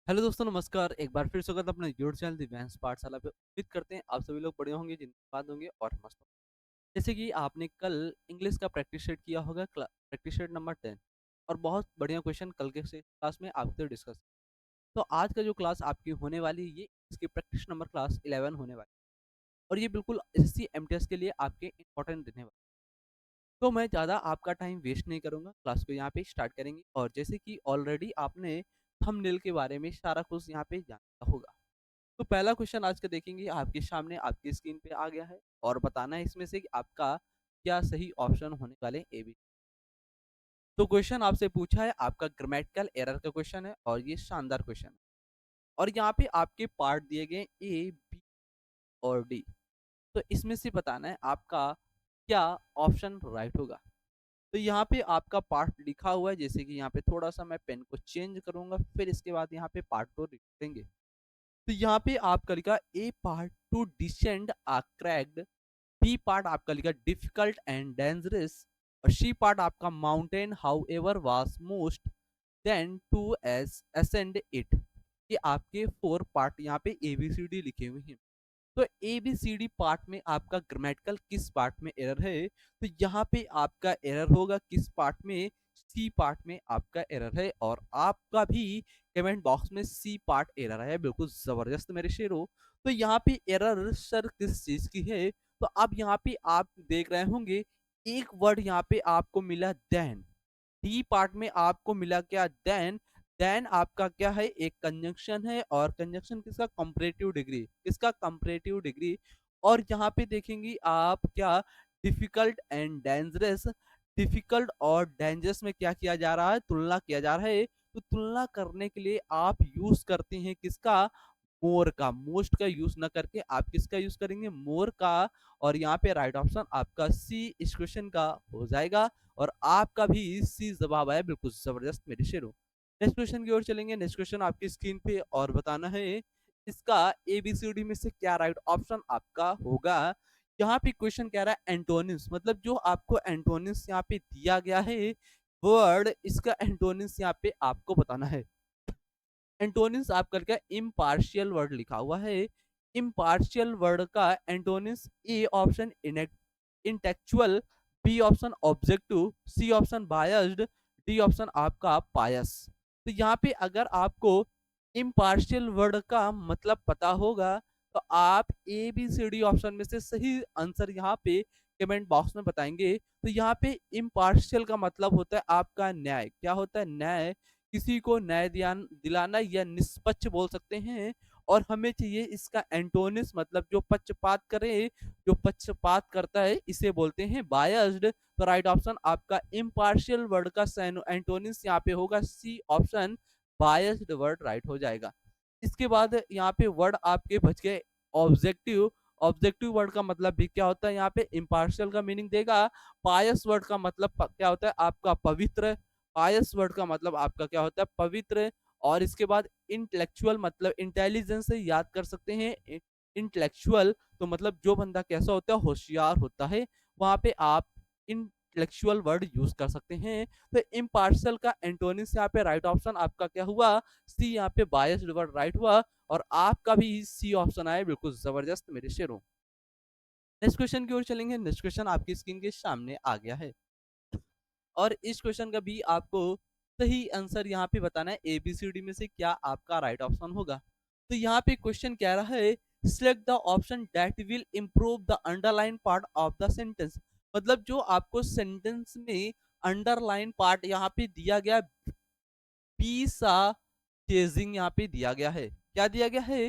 Hello दोस्तों नमस्कार। एक बार फिर स्वागत है अपने यूट्यूब चैनल दिव्यांश पाठशाला पे। उम्मीद करते हैं आप सभी लोग बढ़िया होंगे, जिनके बाद होंगे और मस्त होंगे। जैसे कि आपने कल इंग्लिश का प्रैक्टिस सेट किया होगा, प्रैक्टिस सेट नंबर 10, और बहुत बढ़िया क्वेश्चन कल के से क्लास में आपसे डिस्कस। तो आज का जो क्लास आपकी होने वाली है, ये इसकी प्रैक्टिस नंबर क्लास 11 होने वाली है, और ये बिल्कुल एसएससी एमटीएस के लिए आपके इंपॉर्टेंट देने वाले। तो मैं ज़्यादा आपका टाइम वेस्ट नहीं करूंगा, क्लास को यहाँ पे स्टार्ट करेंगे। और जैसे कि ऑलरेडी आपने थंबनेल के बारे में सारा कुछ यहाँ पे जाना होगा, तो पहला क्वेश्चन आज का देखेंगे, आपके सामने आपकी स्क्रीन पे आ गया है, और बताना है इसमें से कि आपका क्या सही ऑप्शन होने वाले ए बी। तो क्वेश्चन आपसे पूछा है, आपका ग्रामेटिकल एरर का क्वेश्चन है, और ये शानदार क्वेश्चन है। और यहाँ पे आपके पार्ट दिए गए ए बी और डी। तो इसमें से बताना है आपका क्या ऑप्शन राइट होगा। तो यहाँ पे आपका पार्ट लिखा हुआ है, जैसे कि यहाँ पे थोड़ा सा मैं पेन को चेंज करूंगा, फिर इसके बाद यहाँ पे पार्ट को लिख देंगे। तो यहाँ पे आपका लिखा A part to descend a cracked, B part आपका लिखा डिफिकल्ट एंड डेंजरस, और सी पार्ट आपका mountain however was most then to as ascend it. ये आपके 4 पार्ट यहाँ पे ABCD लिखे हुए हैं। तो ABCD पार्ट में आपका ग्रामेटिकल किस पार्ट में एरर है, तो यहाँ पे आपका एरर होगा किस पार्ट में, सी पार्ट में आपका एरर है। और आपका भी कमेंट बॉक्स में सी पार्ट एरर है, बिल्कुल जबरदस्त मेरे शेरों। तो यहाँ पे एरर सर किस चीज की है, तो अब यहाँ पे आप देख रहे होंगे एक वर्ड यहाँ पे आपको मिला देन। डी पार्ट में आपको मिला क्या, देन। देन आपका क्या है, एक कंजंक्शन है, और कंजंक्शन किसका, कंपैरेटिव डिग्री, किसका, कंपैरेटिव डिग्री। और यहाँ पे देखेंगे आप क्या, डिफिकल्ट एंड डेंजरस। डिफिकल्ट और डेंजरस में क्या किया जा रहा है, तुलना किया जा रहा है। तो तुलना करने के लिए आप यूज करते हैं किसका, मोर का। मोस्ट का यूज ना करके आप किसका यूज करेंगे, मोर का। और यहाँ पे राइट ऑप्शन आपका सी इस क्वेश्चन का हो जाएगा, और आपका भी सी जवाब आया, बिल्कुल जबरदस्त मेरे शेरों। नेक्स्ट क्वेश्चन की ओर चलेंगे। नेक्स्ट क्वेश्चन आपकी स्क्रीन पे, और बताना है इसका एबीसीडी में से क्या राइट ऑप्शन आपका होगा। यहाँ पे क्वेश्चन कह रहा है एंटोनिम्स, मतलब जो आपको एंटोनिम्स यहाँ पे दिया गया है वर्ड, इसका एंटोनिम्स यहाँ पे आपको बताना है। एंटोनिम्स आपका क्या, इम्पार्शियल वर्ड लिखा हुआ है। इम्पार्शियल वर्ड का antonyms, A option intellectual, B option objective, C option biased, D option आपका पायस। तो यहाँ पे अगर आपको इम्पार्शियल वर्ड का मतलब पता होगा, तो आप A B C D option में से सही आंसर यहाँ पे कमेंट बॉक्स में बताएंगे। तो यहाँ पे इम्पार्शियल का मतलब होता है आपका न्याय। क्या होता है, न्याय। किसी को न्याय दिलाना या निष्पक्ष बोल सकते हैं। और हमें चाहिए इसका एंटोनिम्स, मतलब जो पक्षपात करे, जो पक्षपात करता है, इसे बोलते हैं बायस्ड। तो राइट ऑप्शन आपका इम्पार्शियल वर्ड का एंटोनिम्स यहाँ पे होगा C option, biased word right हो जाएगा। इसके बाद यहाँ पे वर्ड आपके बच गए ऑब्जेक्टिव। ऑब्जेक्टिव वर्ड का मतलब भी क्या होता है, यहाँ पे इम्पार्शियल का मीनिंग देगा। पायस वर्ड का मतलब क्या होता है आपका पवित्र। पायस वर्ड का मतलब आपका क्या होता है, पवित्र। और इसके बाद इंटेलेक्चुअल मतलब इंटेलिजेंस से याद कर सकते हैं। इंटेलेक्चुअल तो मतलब जो बंदा कैसा होता है, होशियार होता है, वहां पे आप इंटेलेक्चुअल वर्ड यूज कर सकते हैं। तो इम्पार्शियल का एंटोनिम्स यहाँ पे राइट ऑप्शन आपका क्या हुआ, सी। यहाँ पे बायस्ड वर्ड राइट हुआ, और आपका भी सी ऑप्शन आया, बिल्कुल जबरदस्त मेरे शेरों। नेक्स्ट क्वेश्चन की ओर चलेंगे। नेक्स्ट क्वेश्चन आपकी स्क्रीन के सामने आ गया है, और इस क्वेश्चन का भी आपको सही आंसर यहाँ पे बताना है, एबीसीडी में से क्या आपका राइट ऑप्शन होगा। तो यहाँ पे क्वेश्चन कह रहा है, select the option that will improve the underline part of the sentence. मतलब जो आपको सेंटेंस में अंडरलाइन पार्ट यहाँ पे दिया गया, बी सा चेजिंग यहाँ पे दिया गया है। क्या दिया गया है,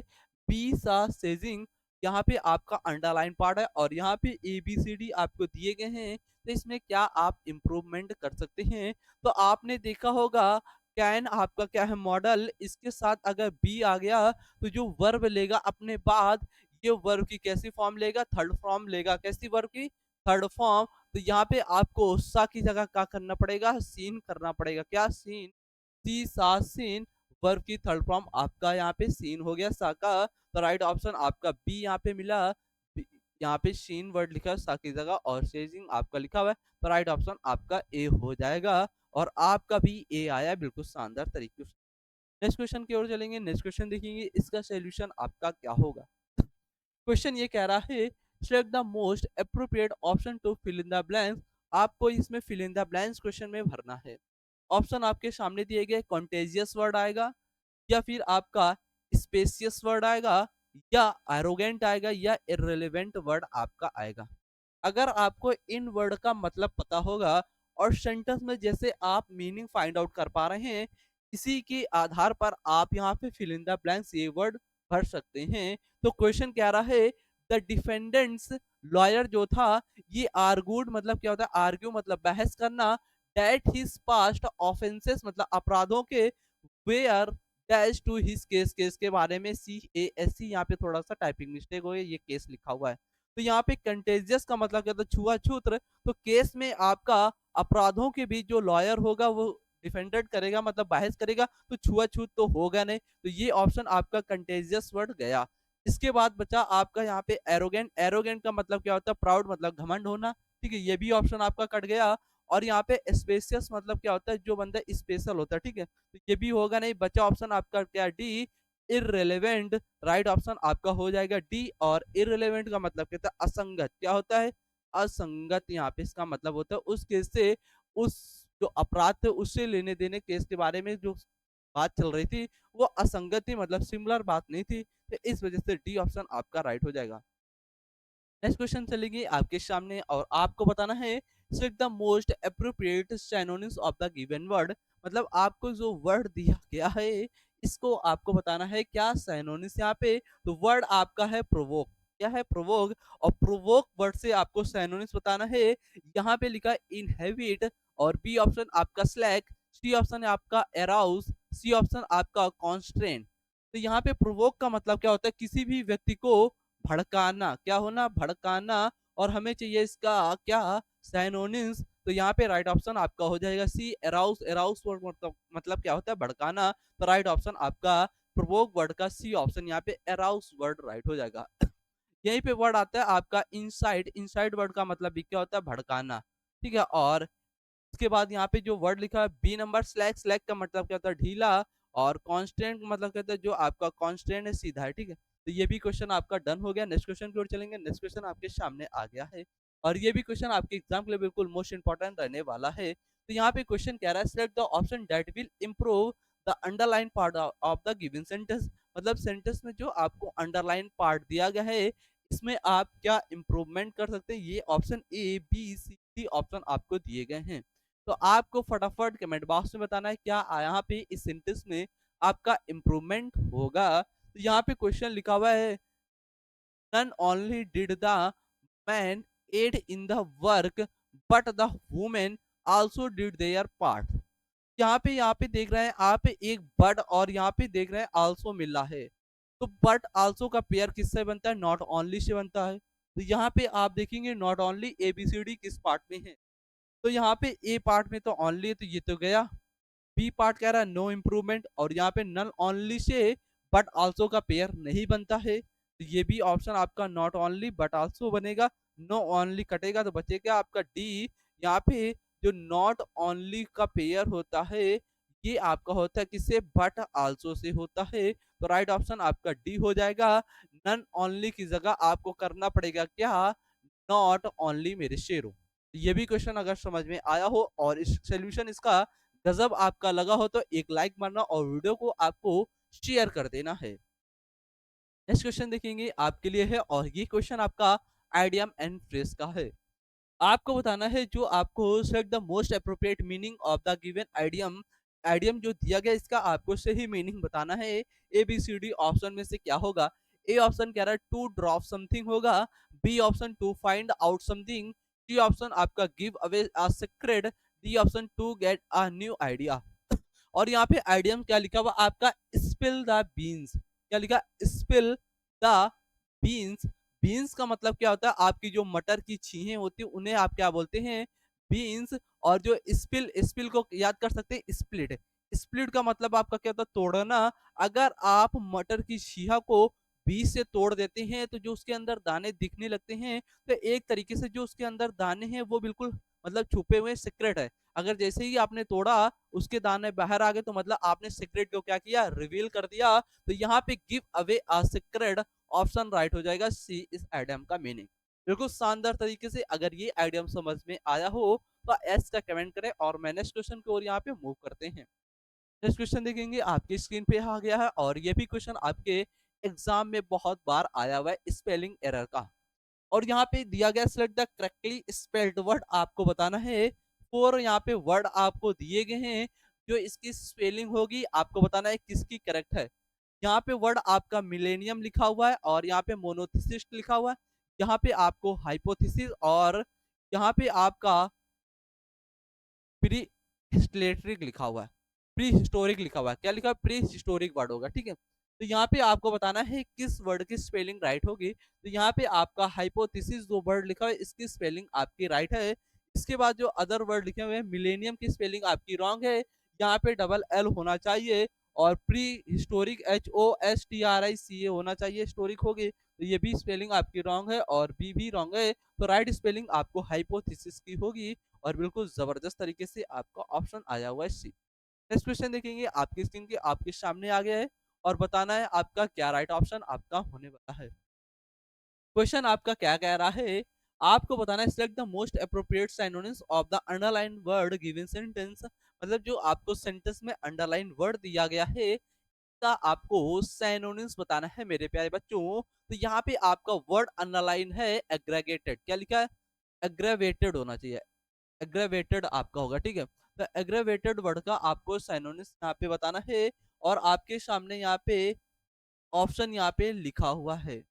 बी सा सेजिंग। यहाँ पे आपका अंडरलाइन पार्ट है, और यहाँ पे ABCD आपको दिए गए हैं। तो इसमें क्या आप इम्प्रूवमेंट कर सकते हैं। तो आपने देखा होगा कैन आपका क्या है, मॉडल। इसके साथ अगर बी आ गया, तो जो वर्ब लेगा अपने बाद, ये वर्ब की कैसी फॉर्म लेगा, थर्ड फॉर्म लेगा। कैसी वर्ब की, थर्ड फॉर्म। तो यहाँ पे आपको सा की जगह क्या करना पड़ेगा, सीन करना पड़ेगा। क्या, सीन। सी सा सीन, वर्ब की थर्ड फॉर्म आपका यहाँ पे सीन हो गया, सा का। तो राइट ऑप्शन आपका बी यहाँ पे मिला। यहाँ पे शीन वर्ड लिखा है सा की जगह, और सेजिंग आपका लिखा हुआ है। तो राइट ऑप्शन आपका ए हो जाएगा, और आपका भी ए आया, बिल्कुल शानदार तरीके से। नेक्स्ट क्वेश्चन की ओर चलेंगे। नेक्स्ट क्वेश्चन देखेंगे, इसका सॉल्यूशन आपका क्या होगा। क्वेश्चन ये कह रहा है, select the most appropriate option to fill in the blanks. आपको इसमें fill in the blanks question में भरना है। ऑप्शन आपके सामने दिए गए, कॉन्टेजियस वर्ड आएगा, या फिर आपका स्पेसियस वर्ड आएगा, या एरोगेंट आएगा, या इररिलेवेंट वर्ड आपका आएगा। अगर आपको इन वर्ड का मतलब पता होगा और सेंटेंस में जैसे आप मीनिंग फाइंड आउट कर पा रहे हैं, इसी के आधार पर आप यहाँ पे फिल इन द ब्लैंक्स ये वर्ड भर सकते हैं। तो क्वेश्चन कह रहा है, द डिफेंडेंट्स लॉयर जो था, ये आर्गूड मतलब क्या होता है, आर्ग्यू मतलब बहस करना, डेट हिज पास्ट ऑफेंसेस मतलब अपराधों के, where dash to his case, case के बारे में, CASE, यहाँ पे थोड़ा सा टाइपिंग मिस्टेक हो गई, ये केस लिखा हुआ है। तो यहाँ पे कंटेजियस का मतलब क्या होता है, छुआछूत। तो केस में आपका अपराधों के बीच जो लॉयर होगा वो डिफेंडेड करेगा मतलब बहस करेगा, तो छुआछूत तो होगा नहीं। तो ये ऑप्शन आपका कंटेजियस वर्ड गया। इसके बाद बचा आपका यहाँ पे एरोगेंट। एरोगेंट का मतलब क्या होता है, प्राउड मतलब घमंड होना। ठीक है, ये भी ऑप्शन आपका कट गया। और यहाँ पे स्पेसियस मतलब क्या होता है, जो बंदा स्पेशल होता है। ठीक है, तो ये भी होगा नहीं। बचा ऑप्शन आपका क्या, डी, इररिलेवेंट। राइट ऑप्शन आपका हो जाएगा डी। और इररिलेवेंट का मतलब कहता है असंगत। क्या होता है, असंगत। यहाँ पे इसका मतलब होता है उस केस से, उस जो अपराध थे उससे लेने देने केस के बारे में जो बात चल रही थी वो असंगत थी, मतलब सिमिलर बात नहीं थी। तो इस वजह से डी ऑप्शन आपका राइट हो जाएगा। नेक्स्ट क्वेश्चन चलेगी आपके सामने और आपको बताना है, select the most appropriate synonyms of the given word. मतलब आपको जो वर्ड दिया गया है इसको आपको बताना है क्या सिनोनिम्स यहाँ पे। तो वर्ड आपका है प्रोवोक। क्या है, प्रोवोक। और प्रोवोक वर्ड से आपको सिनोनिम्स बताना है। यहाँ पे लिखा इनहेबिट, और बी ऑप्शन आपका स्लैक, सी ऑप्शन है आपका एराउस, सी ऑप्शन आपका कॉन्स्ट्रेंट। तो यहाँ पे प्रोवोक का मतलब क्या होता है, किसी भी व्यक्ति को भड़काना। क्या होना, भड़काना। और हमें चाहिए इसका क्या, साइनोनिम्स। तो यहाँ पे राइट ऑप्शन आपका हो जाएगा सी, एराउस। एराउस वर्ड मतलब क्या होता है, भड़काना। तो राइट ऑप्शन आपका प्रोवोक वर्ड का सी ऑप्शन, यहाँ पे एराउस वर्ड राइट हो जाएगा। यहीं पे वर्ड आता है आपका इनसाइड। इनसाइड वर्ड का मतलब भी क्या होता है, भड़काना। ठीक है, और उसके बाद यहाँ पे जो वर्ड लिखा है बी नंबर, स्लैक। स्लैक का मतलब क्या होता है, ढीला। और कांस्टेंट मतलब कहता है जो आपका कांस्टेंट है, सीधा है। ठीक है, तो ये भी क्वेश्चन आपका डन हो गया। नेक्स्ट क्वेश्चन की ओर चलेंगे। नेक्स्ट क्वेश्चन आपके सामने आ गया है और ये भी क्वेश्चन आपके एग्जाम के लिए बिल्कुल मोस्ट इंपॉर्टेंट रहने वाला है। तो यहाँ पे क्वेश्चन कह रहा है, select the option that will improve the underline part of the given sentence. मतलब सेंटेंस में जो आपको अंडरलाइन पार्ट दिया गया है इसमें आप क्या इंप्रूवमेंट कर सकते हैं। ये option A, B, C, D option आपको दिए गए हैं। तो आपको फटाफट कमेंट बॉक्स में बताना है क्या यहाँ पे इस सेंटेंस में आपका इंप्रूवमेंट होगा। तो यहाँ पे क्वेश्चन लिखा हुआ है, not only did the man aid in the work but the women also did their part. यहाँ पे देख रहे हैं आप एक बट, और यहाँ पे देख रहे हैं आल्सो मिल रहा है। तो बट आल्सो का पेयर किससे बनता है, नॉट ओनली से बनता है। तो यहाँ पे आप देखेंगे नॉट ओनली ABCD किस पार्ट में है। तो यहाँ पे ए पार्ट में तो ओनली है, तो ये तो गया। बी पार्ट कह रहा है नो इम्प्रूवमेंट, और यहाँ पे नल ओनली से बट आल्सो का पेयर नहीं बनता है। तो ये भी ऑप्शन आपका नॉट ओनली बट आल्सो बनेगा। नो ओनली कटेगा तो बचेगा आपका डी। यहाँ पे जो नॉट ओनली का पेयर होता है ये आपका होता है किससे, बट आल्सो से होता है। तो राइट ऑप्शन आपका डी हो जाएगा। नन ओनली की जगह आपको करना पड़ेगा क्या, नॉट ओनली मेरे शेरों। ये भी क्वेश्चन अगर समझ में आया हो और इस सोल्यूशन इसका गजब आपका लगा हो तो एक लाइक मारना और वीडियो को आपको शेयर कर देना है। नेक्स्ट क्वेश्चन देखेंगे आपके लिए है और ये क्वेश्चन आपका आइडियम एंड फ्रेज का है। आपको बताना है जो आपको select the most appropriate meaning of the given idiom. Idiom जो दिया गया इसका आपको सही मीनिंग बताना है। ABCD ऑप्शन में से क्या होगा। ए ऑप्शन कह रहा है टू ड्रॉप समथिंग होगा, B option to find out something, C option आपका give away a secret, D option to get a new idea. और यहाँ पे आइडियम क्या लिखा हुआ आपका, स्पिल द बीन्स। क्या लिखा, स्पिल द बीन्स। बीन्स का मतलब क्या होता है, आपकी जो मटर की छीहें होती है उन्हें आप क्या बोलते हैं, बीन्स। और जो स्पिल, स्पिल को याद कर सकते हैं स्प्लिट। स्प्लिट का मतलब आपका क्या होता है, तोड़ना। अगर आप मटर की छीहा को बीच से तोड़ देते हैं तो जो उसके अंदर दाने दिखने लगते हैं, तो एक तरीके से जो उसके अंदर दाने हैं वो बिल्कुल मतलब छुपे हुए सीक्रेट है। अगर जैसे ही आपने तोड़ा उसके दाने बाहर आ गए तो मतलब आपने सीक्रेट को क्या किया, रिवील कर दिया। तो यहाँ पे give away a secret option right हो जाएगा, सी इस आइडियम का मीनिंग। बिल्कुल शानदार तरीके से अगर ये आइडियम समझ में आया हो तो एस का कमेंट करें और मैं नेक्स्ट क्वेश्चन की ओर यहाँ पे मूव करते हैं। नेक्स्ट क्वेश्चन देखेंगे, आपकी स्क्रीन पे आ गया है और ये भी क्वेश्चन आपके एग्जाम में बहुत बार आया हुआ है, स्पेलिंग एरर का। और यहाँ पे दिया गया select the correctly spelled word, आपको बताना है। फोर यहाँ पे वर्ड आपको दिए गए हैं, जो इसकी स्पेलिंग होगी आपको बताना है किसकी करेक्ट है। यहाँ पे वर्ड आपका मिलेनियम लिखा हुआ है और यहाँ पे मोनोथिसिस्ट लिखा हुआ है। यहाँ पे आपको हाइपोथिसिस और यहाँ पे आपका प्री हिस्टोरिक लिखा हुआ है, प्री हिस्टोरिक लिखा हुआ है। क्या लिखा है? प्री हिस्टोरिक वर्ड होगा, ठीक है। तो यहाँ पे आपको बताना है किस वर्ड की स्पेलिंग राइट होगी। तो यहाँ पे आपका हाइपोथेसिस जो वर्ड लिखा है इसकी स्पेलिंग आपकी राइट है। इसके बाद जो अदर वर्ड लिखे हुए हैं, मिलेनियम की स्पेलिंग आपकी रॉन्ग है। यहाँ पे डबल एल होना चाहिए और प्री हिस्टोरिक HOSTRICA होना चाहिए, हिस्टोरिक होगी तो ये भी स्पेलिंग आपकी रॉन्ग है और बी भी रॉन्ग है। तो राइट स्पेलिंग आपको हाइपोथेसिस की होगी और बिल्कुल जबरदस्त तरीके से आपका ऑप्शन आया हुआ है सी। नेक्स्ट क्वेश्चन देखेंगे, आपकी स्क्रीन के आपके सामने आ गया है और बताना है आपका क्या राइट ऑप्शन आपका होने वाला है। क्वेश्चन आपका क्या कह रहा है, आपको बताना है select the most appropriate synonyms of the underline word given sentence. मतलब जो आपको सेंटेंस में अंडरलाइन वर्ड दिया गया है का आपको सिनोनिम्स बताना है मेरे प्यारे बच्चों। तो यहाँ पे आपका वर्ड अंडरलाइन है एग्रीगेटेड, क्या लिखा है? एग्रेवेटेड होना चाहिए, एग्रेवेटेड आपका होगा, ठीक है। तो एग्रेवेटेड वर्ड का आपको सिनोनिम्स यहाँ पे बताना है और आपके सामने यहाँ पे ऑप्शन यहाँ पे लिखा हुआ है।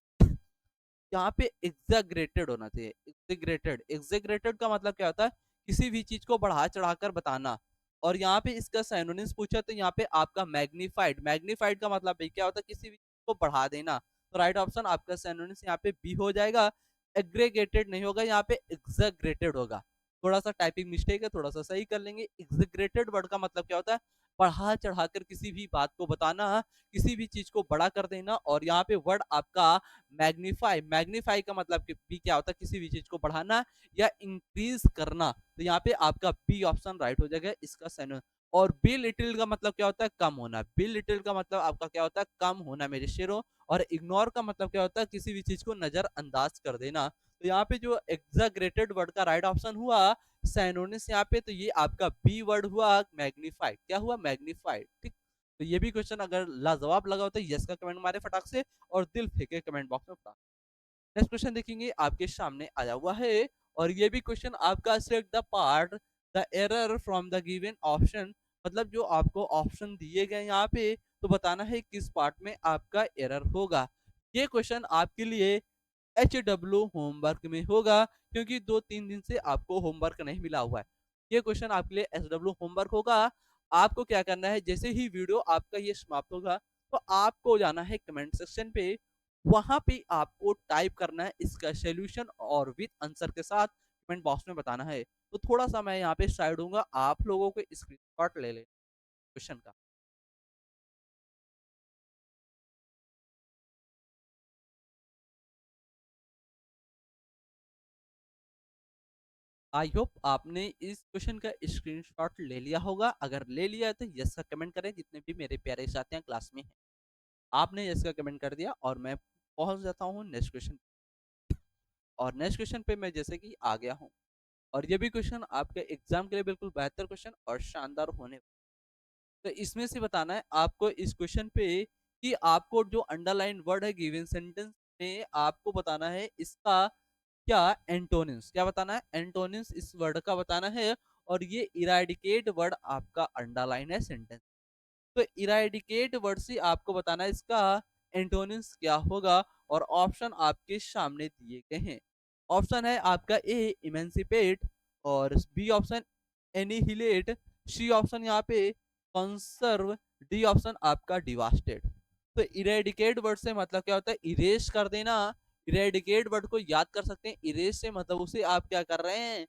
यहाँ पे एग्जैगरेटेड होना चाहिए, एग्जैगरेटेड। एग्जैगरेटेड का मतलब क्या होता है? किसी भी चीज को बढ़ा चढ़ाकर बताना। और यहाँ पे इसका सिनोनिम्स पूछा तो यहाँ पे आपका मैग्नीफाइड, मैग्नीफाइड का मतलब क्या होता है? किसी भी चीज को बढ़ा देना। तो राइट ऑप्शन आपका सिनोनिम्स यहाँ पे बी हो जाएगा। एग्रीगेटेड नहीं होगा, यहाँ पे एग्जैगरेटेड होगा। थोड़ा सा टाइपिंग मिस्टेक है, थोड़ा सा सही कर लेंगे। एग्जैगरेटेड वर्ड का मतलब क्या होता है? बढ़ा चढ़ाकर किसी भी बात को बताना, किसी भी चीज को बड़ा कर देना। और यहाँ पे वर्ड आपका मैग्नीफाई, मैग्नीफाई का मतलब भी क्या होता है? किसी भी चीज को बढ़ाना या इंक्रीज करना। तो यहाँ पे आपका बी ऑप्शन राइट हो जाएगा इसका सैन। और बी लिटिल का मतलब क्या होता है? कम होना। बी लिटिल का मतलब आपका क्या होता है? कम होना मेरे शेरों। और इग्नोर का मतलब क्या होता है? किसी भी चीज को नजरअंदाज कर देना। तो यहाँ पे जो एग्जैगरेटेड वर्ड का राइट ऑप्शन हुआ सैनोनिस यहाँ पे, तो ये आपका बी वर्ड हुआ मैग्नीफाइड। क्या हुआ? मैग्नीफाइड, ठीक। तो ये भी क्वेश्चन अगर लाजवाब लगा हो तो यस का कमेंट मारे फटाक से और दिल फेंके कमेंट बॉक्स में फटाक। नेक्स्ट क्वेश्चन देखेंगे, आपके सामने आया हुआ है और ये भी क्वेश्चन आपका select the part the error from the given option. मतलब जो आपको ऑप्शन दिए गए यहाँ पे तो बताना है किस पार्ट में आपका एरर होगा। ये क्वेश्चन आपके लिए HW होमवर्क में होगा क्योंकि 2-3 दिन से आपको होमवर्क नहीं मिला हुआ है। ये क्वेश्चन आपके लिए HW होमवर्क होगा। आपको क्या करना है, जैसे ही वीडियो आपका ये समाप्त होगा तो आपको जाना है कमेंट सेक्शन पे। वहां पे आपको टाइप करना है इसका सॉल्यूशन और विद आंसर के साथ कमेंट बॉक्स में बताना है। तो थोड़ा सा मैं यहाँ पे साइड दूंगा, आप लोगों को स्क्रीनशॉट ले ले क्वेश्चन का। आई होप आपने इस क्वेश्चन का स्क्रीनशॉट ले लिया होगा। अगर ले लिया है तो यस का कमेंट करें, जितने भी मेरे प्यारे साथी हैं क्लास में हैं। आपने यस का कमेंट कर दिया और मैं पहुंच जाता हूँ नेक्स्ट क्वेश्चन। और नेक्स्ट क्वेश्चन पे मैं जैसे कि आ गया हूँ और ये भी क्वेश्चन आपके एग्जाम के लिए बिल्कुल बेहतर क्वेश्चन और शानदार होने। तो इसमें से बताना है आपको इस क्वेश्चन पे कि आपको जो अंडरलाइन वर्ड है गिवन सेंटेंस में आपको बताना है इसका क्या एंटोनिम्स। क्या बताना है? एंटोनिम्स इस वर्ड का बताना है। और ये इराडिकेट वर्ड आपका अंडरलाइन है सेंटेंस। तो इराडिकेट वर्ड से आपको बताना है इसका एंटोनिम्स क्या होगा। और ऑप्शन आपके सामने दिए गए हैं। ऑप्शन है आपका ए इमेंसिपेट और B option annihilate, C option यहाँ पे कंसर्व, डी ऑप्शन आपका डिवास्टेड। तो इरेडिकेट वर्ड से मतलब क्या होता है? इरेज कर देना। इरेडिकेट वर्ड को याद कर सकते हैं, इरेज से मतलब उसे आप क्या कर रहे हैं?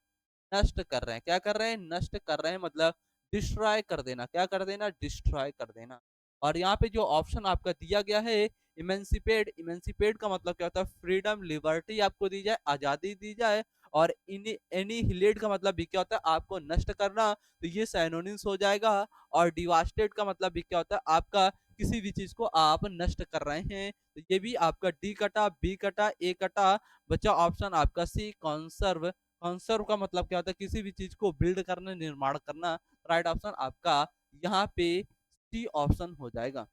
नष्ट कर रहे हैं। क्या कर रहे हैं? नष्ट कर रहे हैं, मतलब डिस्ट्रॉय कर देना। क्या कर देना? डिस्ट्रॉय कर देना। और यहाँ पे जो ऑप्शन आपका दिया गया है इमेंसिपेट, इमेंसिपेट का मतलब क्या होता है? फ्रीडम, लिबर्टी आपको दी जाए, आजादी दी जाए। और एनिहिलेट का मतलब भी क्या होता है? आपको नष्ट करना, तो ये सिनोनिम्स हो जाएगा। और डिवास्टेट का मतलब भी क्या होता है? आपका किसी भी चीज को आप नष्ट कर रहे हैं। तो ये भी आपका डी कटा, बी कटा, ए कटा, बचा ऑप्शन आपका सी कंसर्व। कंसर्व का मतलब क्या होता है? किसी भी चीज को बिल्ड करना, निर्माण करना। राइट ऑप्शन आपका यहाँ पे सी ऑप्शन हो जाएगा।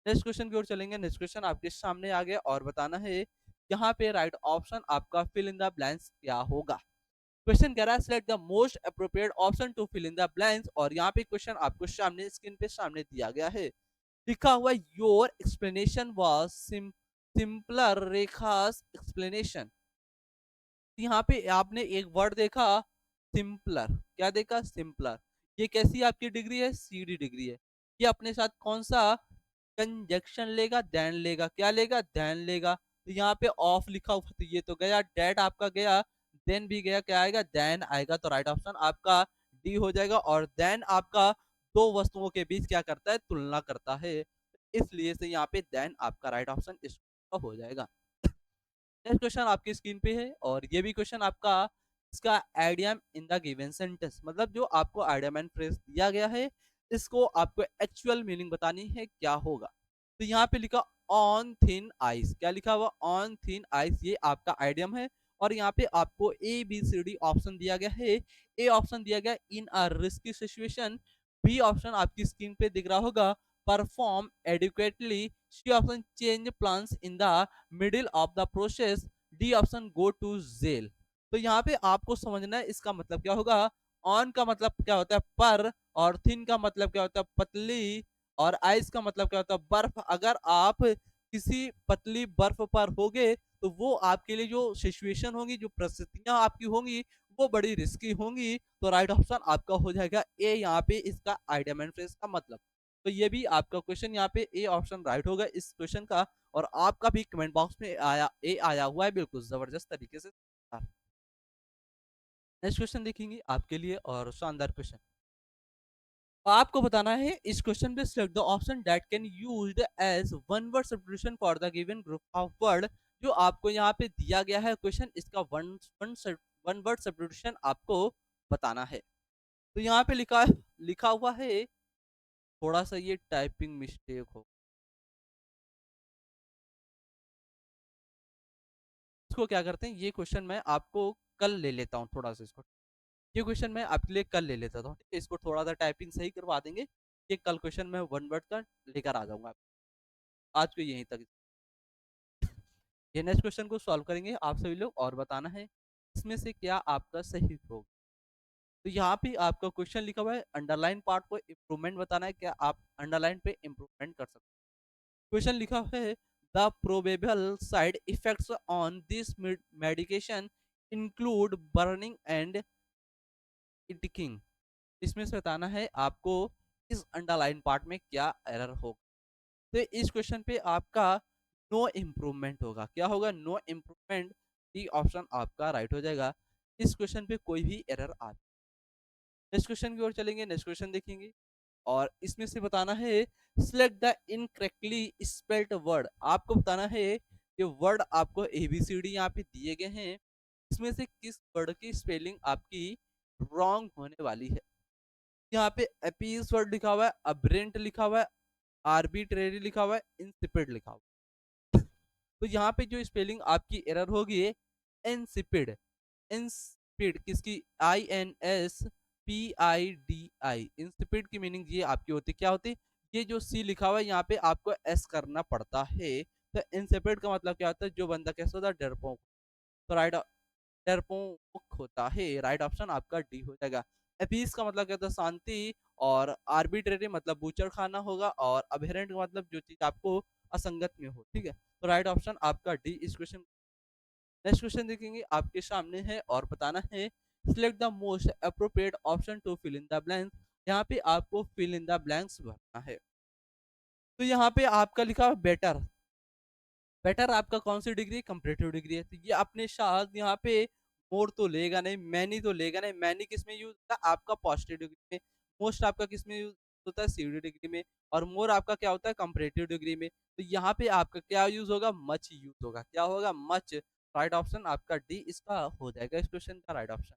नेक्स्ट क्वेश्चन की ओर चलेंगे। नेक्स्ट क्वेश्चन आपके सामने आ गया और बताना है यहाँ पे राइट ऑप्शन आपका फिल इन द ब्लैंक्स क्या होगा। क्वेश्चन कह रहा है select the most appropriate option to fill in the blanks. और यहाँ पे क्वेश्चन आपको सामने स्क्रीन पे सामने दिया गया है, लिखा हुआ your explanation was simpler Rekha's explanation. यहाँ पे आपने एक वर्ड देखा सिंपलर, क्या देखा? सिंपलर। ये कैसी आपकी डिग्री है? सीडी डिग्री है। ये अपने साथ कौन सा कंजक्शन लेगा? देन लेगा। क्या लेगा? देन लेगा। तो यहाँ पे ऑफ लिखा हुआ, तो ये तो गया, डेट आपका गया, देन भी गया, क्या आएगा? देन आएगा। तो राइट ऑप्शन आपका डी हो जाएगा। और देन आपका दो वस्तुओं के बीच क्या करता है? तुलना करता है। इसलिए से यहाँ पे देन आपका राइट ऑप्शन इसका हो जाएगा। नेक्स्ट क्वेश्चन आपकी स्क्रीन पे है और ये भी क्वेश्चन आपका इसका idiom in the given sentence, मतलब जो आपको आइडियम एंड फ्रेज दिया गया है, इसको आपको एक्चुअल मीनिंग बतानी है, क्या होगा। तो यहाँ पे लिखा ऑन थिन आइस, क्या लिखा हुआ? ऑन थिन आइस, ये आपका आइडियम है। और यहाँ पे आपको A B C D option दिया गया है। ए ऑप्शन दिया गया in a risky situation. B option आपकी स्क्रीन पे दिख रहा होगा perform adequately. C option change plans in the middle of the process. D option go to jail. तो यहाँ पे आपको समझना है इसका मतलब क्या होगा। ऑन का मतलब क्या होता है? पर। और थिन का मतलब क्या होता है? पतली। और आइस का मतलब क्या होता है? बर्फ। अगर आप किसी पतली बर्फ पर होगे तो वो आपके लिए जो सिचुएशन होगी, जो परिस्थितियां आपकी होंगी, वो बड़ी रिस्की होंगी। तो राइट ऑप्शन आपका हो जाएगा ए, यहाँ पे इसका आइडियम एंड फ्रेज का मतलब। तो ये भी आपका क्वेश्चन यहाँ पे ए ऑप्शन राइट होगा इस क्वेश्चन का। और आपका भी कमेंट बॉक्स में आया ए आया हुआ है, बिल्कुल जबरदस्त तरीके से। नेक्स्ट क्वेश्चन देखेंगे आपके लिए और शानदार क्वेश्चन। आपको बताना है इस क्वेश्चन पे select the option that can used as one word substitution for the given group of word. जो आपको यहाँ पे दिया गया है क्वेश्चन, इसका वन वर्ड सब्स्टिट्यूशन आपको बताना है। तो यहाँ पे लिखा हुआ है, थोड़ा सा ये टाइपिंग मिस्टेक हो, इसको क्या करते हैं, ये क्वेश्चन मैं आपको कल ले लेता हूँ थोड़ा सा इसको। ये क्वेश्चन मैं आपके लिए कल ले लेता हूँ, ठीक है? इसको थोड़ा सा टाइपिंग सही करवा देंगे। ये कल क्वेश्चन मैं वन वर्ड का लेकर आ जाऊंगा। आज को यहीं तक। ये नेक्स्ट क्वेश्चन को सॉल्व करेंगे आप सभी लोग और बताना है इसमें से क्या आपका सही होगा। तो यहाँ पे आपका क्वेश्चन लिखा हुआ है अंडरलाइन पार्ट को इम्प्रूवमेंट बताना है, क्या आप अंडरलाइन पे इम्प्रूवमेंट कर सकते हैं। क्वेश्चन लिखा हुआ है the probable side effects on this medication include burning and itching. इसमें से बताना है आपको इस अंडरलाइन पार्ट में क्या एरर होगा। तो इस क्वेश्चन पे आपका नो इम्प्रूवमेंट होगा। क्या होगा? No improvement. डी ऑप्शन आपका राइट हो जाएगा। इस क्वेश्चन पे कोई भी एरर आ। नेक्स्ट क्वेश्चन की ओर चलेंगे। नेक्स्ट क्वेश्चन देखेंगे और इसमें से बताना है select the incorrectly spelled word. आपको बताना है ये वर्ड आपको एबीसीडी यहाँ पे दिए गए हैं, इसमें से किस वर्ड की स्पेलिंग आपकी रॉन्ग होने वाली है। यहाँ पे एपीज वर्ड लिखा हुआ है, अब्रेंट लिखा हुआ है, आर्बिट्रेरी लिखा हुआ है, इंसिपिड लिखा हुआ है। तो यहाँ पे जो स्पेलिंग आपकी एरर होगी इंसिपिड। इंसिपिड किसकी? INSPID। इंसिपिड की मीनिंग ये आपकी होती क्या होती? ये जो सी लिखा हुआ है यहाँ पे आपको एस करना पड़ता है। तो इंसिपिड का मतलब क्या होता है? जो बंदा कैसा होता है? डरपोक। तो राइट, डरपोक होता है। राइट ऑप्शन आपका डी हो जाएगा। एपीस का मतलब क्या होता है? शांति। और आर्बिट्रेरी मतलब बूचड़ खाना होगा। और अबेरेंट का मतलब जो चीज आपको असंगत में हो, ठीक है? तो राइट ऑप्शन आपका डी इस क्वेश्चन। नेक्स्ट क्वेश्चन देखेंगे आपके सामने है और बताना है select the most appropriate option to fill in the blanks. यहाँ पे आपको फिल इन द ब्लैंक्स भरना है। तो यहाँ पे आपका लिखा बेटर। बेटर आपका कौन सी डिग्री? कंपैरेटिव डिग्री है। तो ये अपने साथ यहाँ पे मोर तो लेगा नहीं, मैनी तो लेगा नहीं। मैनी किस में यूज होता है? आपका पॉजिटिव डिग्री में। मोस्ट आपका किस में यूज? होता है सीडी डिग्री में और मोर आपका क्या होता है कंपैरेटिव डिग्री में। तो यहाँ पे आपका क्या यूज़ होगा? मच यूज़ होगा। क्या होगा? मच। राइट ऑप्शन आपका डी इसका हो जाएगा इस क्वेश्चन का राइट ऑप्शन।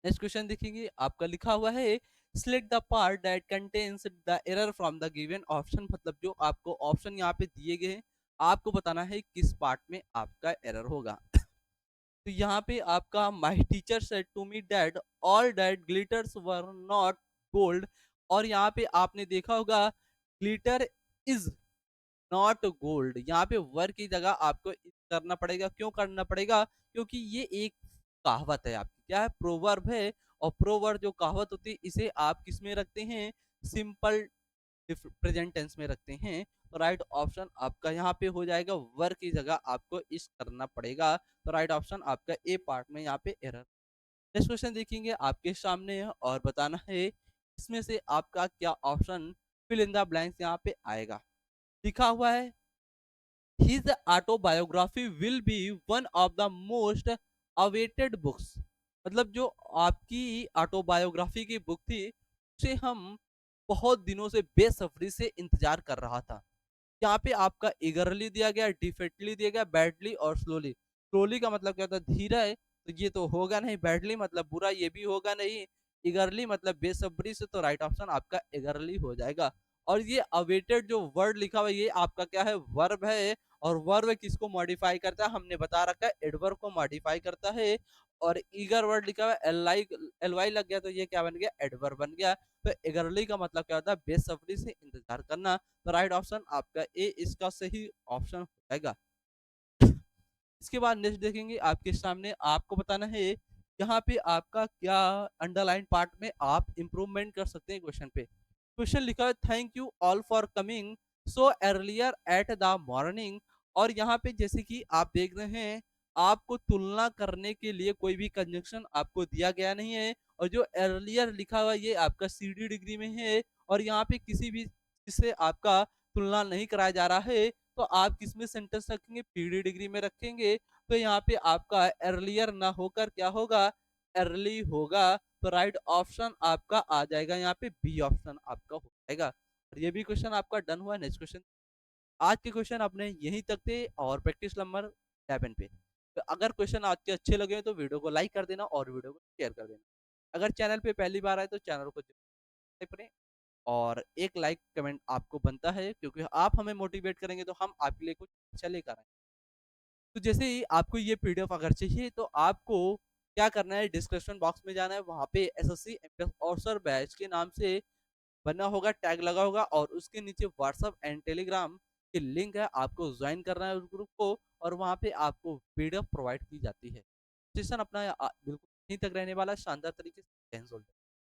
नेक्स्ट क्वेश्चन देखेंगे आपका लिखा हुआ है select the part that contains the error from the given option, मतलब जो आपको ऑप्शन यहाँ पे दिए गए हैं आपको बताना है किस पार्ट में आपका एरर होगा। तो यहाँ पे आपका my teacher said to me that all that glitters were not gold, और यहाँ पे आपने देखा होगा ग्लिटर इज नॉट गोल्ड, यहाँ पे वर की जगह आपको इज करना पड़ेगा। क्यों करना पड़ेगा? क्योंकि ये एक कहावत है आपकी, क्या है? प्रोवर्ब है। और प्रोवर्ब जो कहावत होती है इसे आप किस में रखते हैं? सिंपल प्रेजेंट टेंस में रखते हैं। तो राइट ऑप्शन आपका यहाँ पे हो जाएगा वर की जगह आपको इस करना पड़ेगा। तो राइट ऑप्शन आपका ए पार्ट में यहाँ पे एरर। नेक्स्ट क्वेश्चन देखेंगे आपके सामने है और बताना है इसमें से आपका क्या option fill in the blanks यहाँ पे आएगा। लिखा हुआ है his autobiography will be one of the most awaited books, मतलब जो आपकी ऑटोबायोग्राफी की बुक थी उसे हम बहुत दिनों से बेसब्री से इंतजार कर रहा था। यहाँ पे आपका ईगरली दिया गया, डिफेक्टली दिया गया, बैडली और स्लोली। स्लोली का मतलब क्या होता है? धीरा है, तो ये तो होगा नहीं। बैडली मतलब बुरा, ये भी होगा नहीं। ईगरली मतलब बेसब्री से, तो राइट ऑप्शन आपका ईगरली हो जाएगा। और ये अवेटेड जो वर्ड लिखा हुआ है ये आपका क्या है? वर्ब है। और वर्ब किसको मॉडिफाई करता है? हमने बता रखा है एडवर्ब को मॉडिफाई करता है। और ईगर वर्ड लिखा हुआ है एल वाई लग गया तो ये क्या बन गया? एडवर्ब बन गया। तो ईगरली का मतलब क्या होता है? बेसब्री से इंतजार करना। तो राइट ऑप्शन आपका ए इसका सही ऑप्शन हो जाएगा। इसके बाद नेक्स्ट देखेंगे आपके सामने आपको बताना है यहाँ पे आपका क्या अंडरलाइन पार्ट में आप इंप्रूवमेंट कर सकते हैं क्वेश्चन पे। क्वेश्चन लिखा है thank you all for coming so earlier at the morning, और यहाँ पे जैसे कि आप देख रहे हैं आपको तुलना करने के लिए कोई भी कंजंक्शन आपको दिया गया नहीं है। और जो अर्लियर लिखा हुआ ये आपका सीडी डिग्री में है और यहाँ पे किसी भी से आपका तुलना नहीं कराया जा रहा है। तो आप किस में सेंटेंस रखेंगे? पीडी डिग्री में रखेंगे। तो यहाँ पे आपका अर्लियर ना होकर क्या होगा? अर्ली होगा। तो राइट ऑप्शन आपका आ जाएगा यहाँ पे बी ऑप्शन आपका हो जाएगा। और ये भी क्वेश्चन आपका डन हुआ। नेक्स्ट क्वेश्चन, आज के क्वेश्चन अपने यहीं तक थे और प्रैक्टिस नंबर 11 पे। तो अगर क्वेश्चन आज के अच्छे लगे तो वीडियो को लाइक कर देना और वीडियो को शेयर कर देना। अगर चैनल पे पहली बार आए तो चैनल को सब्सक्राइब करें और एक लाइक कमेंट आपको बनता है, क्योंकि आप हमें मोटिवेट करेंगे तो हम आपके लिए कुछ अच्छा लेकर आएंगे। तो जैसे ही आपको ये पीडीएफ अगर चाहिए तो आपको क्या करना है? डिस्क्रिप्शन बॉक्स में जाना है, वहाँ पे एसएससी एमटीएस ऑफिसर बैच के नाम से बना होगा, टैग लगा होगा और उसके नीचे व्हाट्सएप एंड टेलीग्राम की लिंक है, आपको ज्वाइन करना है उस ग्रुप को और वहाँ पे आपको पीडीएफ प्रोवाइड की जाती है। सेशन अपना बिल्कुल यहीं तक रहने वाला है, शानदार तरीके से।